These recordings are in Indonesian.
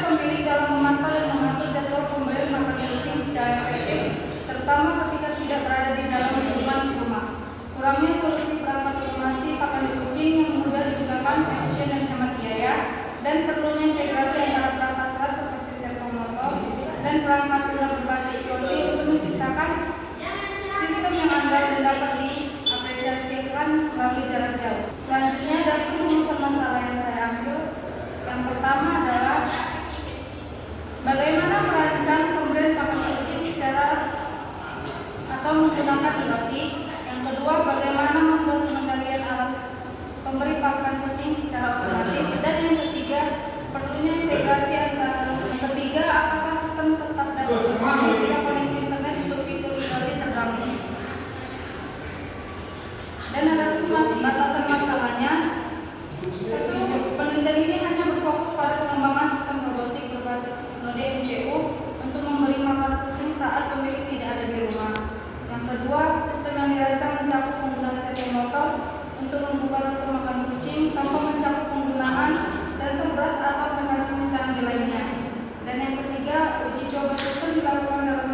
pemilik dalam memantau dan mengatur jadwal pemberian makan kucing secara efektif, terutama ketika tidak berada di dalam lingkungan rumah. Kurangnya solusi perangkat otomasi pakan kucing yang mudah digunakan, efisien dan hemat biaya, dan perlunya integrasi antara perangkat keras seperti servomotor dan perangkat lunak berbasis IoT untuk menciptakan sistem yang andal dan dapat diapresiasikan melalui jarak jauh. Selanjutnya ada rumusan masalah yang saya ambil. Yang pertama adalah bagaimana merancang pemberian pakan kucing secara atau menggunakan IoT. Yang kedua, bagaimana membuat pengendalian alat pemberi pakan kucing secara otomatis. Dan yang ketiga, perlunya integrasi antara. Yang ketiga, apakah sistem tetap dapat berfungsi jika koneksi internet untuk fitur IoT terganggu. Dan ada pula batasan masalahnya. Satu, penelitian ini hanya berfokus pada pengembangan sistem robotik berbasis node MCU untuk memberi makan kucing saat pemilik tidak ada di rumah. Yang kedua, sistem yang dirancang mencakup penggunaan servomotor untuk membuka tutup makan kucing tanpa mencakup penggunaan sensor berat atau mekanisme canggih lainnya. Dan yang ketiga, uji coba sistem dilakukan dalam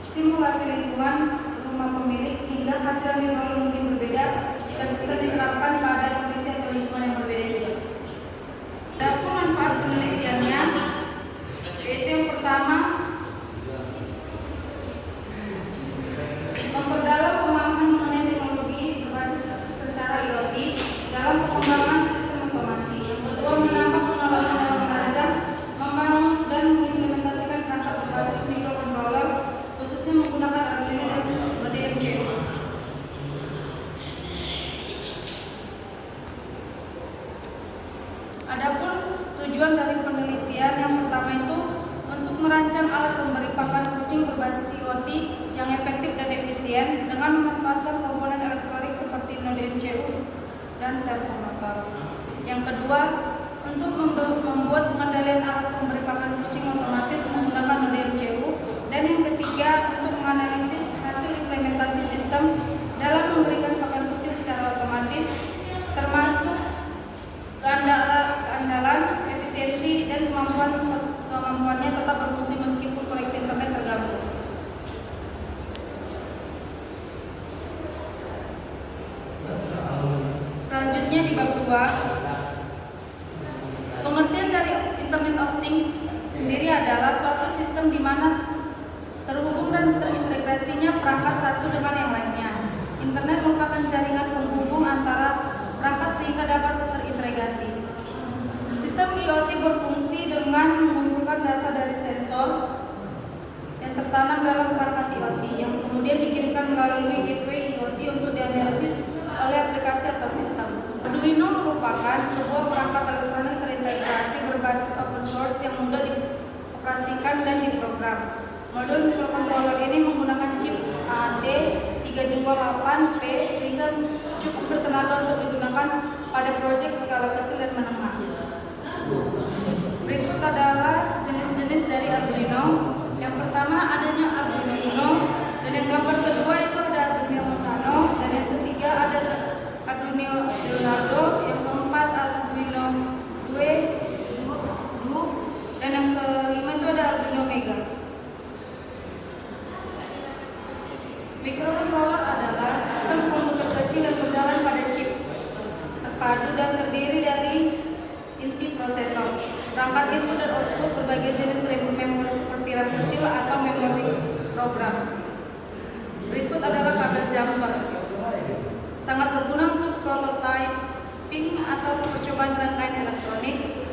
simulasi lingkungan rumah pemilik hingga hasil nilai mungkin berbeda jika sistem diterapkan pada kondisi atau lingkungan yang berbeda juga. Adapun manfaat penelitiannya, yaitu yang pertama, memperdalam pemahaman mengenai teknologi berbasis secara IoT dalam pengembangan sistem otomasi. Yang kedua, menambah pengalaman dalam belajar, membangun dan mengimplementasikan perangkat berbasis microcontroller, khususnya menggunakan Arduino dan node MCU. Adapun tujuan dari penelitian yang pertama itu untuk merancang alat pemberi pakan kucing berbasis IoT yang efektif dan efisien dengan memanfaatkan komponen elektronik seperti node MCU dan servomotor. Yang kedua, untuk membuat pengendalian alat pemberi pakan kucing otomatis menggunakan node MCU. Dan yang ketiga, untuk menganalisis hasil implementasi sistem dalam memberikan pakan kucing secara otomatis, termasuk keandalan, efisiensi, dan kemampuannya tetap berfungsi meskipun koneksi internet terganggu. Selanjutnya di bab 2, pengertian dari Internet of Things sendiri adalah suatu sistem di mana terhubung dan terintegrasinya perangkat satu dengan yang lainnya. Internet merupakan jaringan penghubung antara perangkat sehingga dapat terintegrasi. Sistem IoT berfungsi dengan mengumpulkan data dari sensor yang tertanam dalam perangkat IoT yang kemudian dikirimkan melalui gateway IoT untuk dianalisis oleh aplikasi atau sistem. Arduino merupakan sebuah perangkat elektronik terintegrasi berbasis open source yang mudah dioperasikan dan diprogram. Modul microcontroller ini menggunakan chip AD328P sehingga cukup bertenaga untuk digunakan pada proyek skala kecil dan menengah. Berikut adalah jenis-jenis dari Arduino. Yang pertama adanya Arduino Uno, dan yang gambar kedua itu ada Arduino Nano, dan yang ketiga ada Arduino Leonardo, yang keempat Arduino Duo, dan yang kelima itu ada Arduino Mega. Microcontroller adalah sistem komputer kecil yang berjalan pada chip terpadu dan terdiri dari inti prosesor, perangkat input dan output, berbagai jenis memori seperti RAM kecil atau memori program. Berikut adalah kabel jumper, sangat berguna untuk prototyping atau percobaan rangkaian elektronik.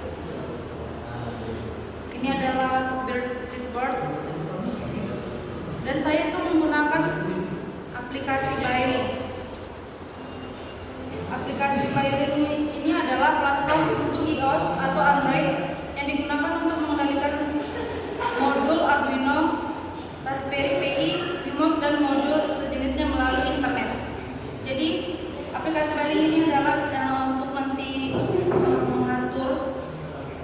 Ini adalah breadboard, dan saya itu menggunakan aplikasi Bailink. Aplikasi Bailink ini adalah platform untuk iOS atau Android yang digunakan untuk mengendalikan modul Arduino, Raspberry Pi, BIOS, dan modul sejenisnya melalui internet. Jadi aplikasi Bailink ini adalah untuk nanti mengatur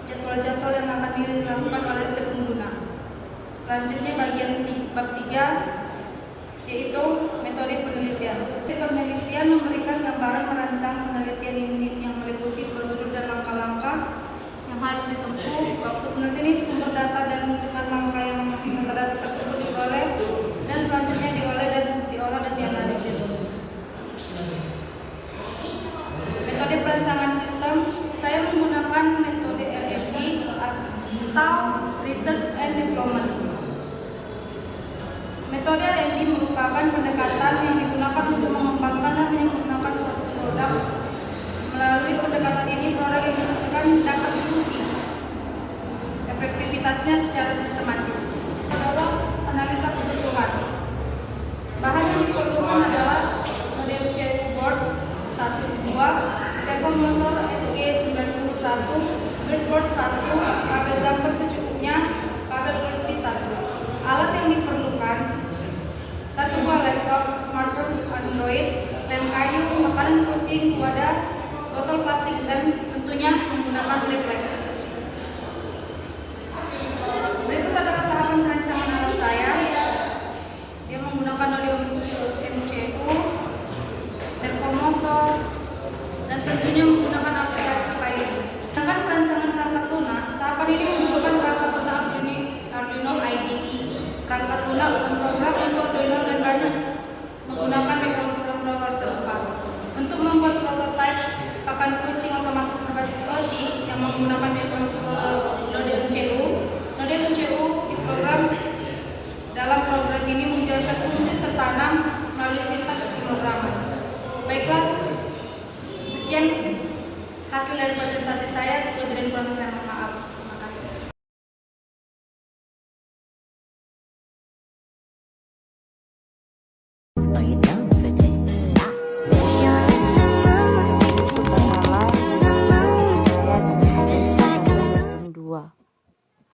jadwal-jadwal yang akan dilakukan oleh si pengguna. Selanjutnya bagian bab 3, yaitu metode penelitian. Penelitian memberikan gambaran merancang penelitian unit yang meliputi prosedur dan langkah-langkah yang harus ditempuh, waktu atau Research and Development. Metode R&D merupakan pendekatan yang digunakan untuk mengembangkan dan menyempurnakan suatu produk. Melalui pendekatan ini, produk yang dihasilkan dapat diuji efektivitasnya secara sistematis. Kedua, analisa kebutuhan. Bahan yang diperlukan adalah model CU board 1, 2, servo motor SG91, breadboard 1, kabel jumper secukupnya, kabel USB 1. Alat yang diperlukan: 1 buah laptop, smartphone Android, lem kayu, makanan kucing, wadah, botol plastik, dan tentunya menggunakan triplek. Berikut adalah tahapan perancangan alat saya. Dia menggunakan audio MCU, servo motor, dan tentunya menggunakan aplikasi Pilot. Sedangkan perancangan perangkat lunak, tahapan ini membutuhkan perangkat lunak Arduino IDE. Perangkat lunak program untuk Arduino dan banyak menggunakan microcontroller serupa. Untuk membuat prototipe pakan kucing otomatis berbasis logik yang menggunakan node MCU, diprogram dalam program ini menjalankan fungsi tertanam melalui sintaks pemrograman. Baiklah, sekian hasil dari presentasi saya. Lebih dan kurang saya mohon maaf. Terima kasih.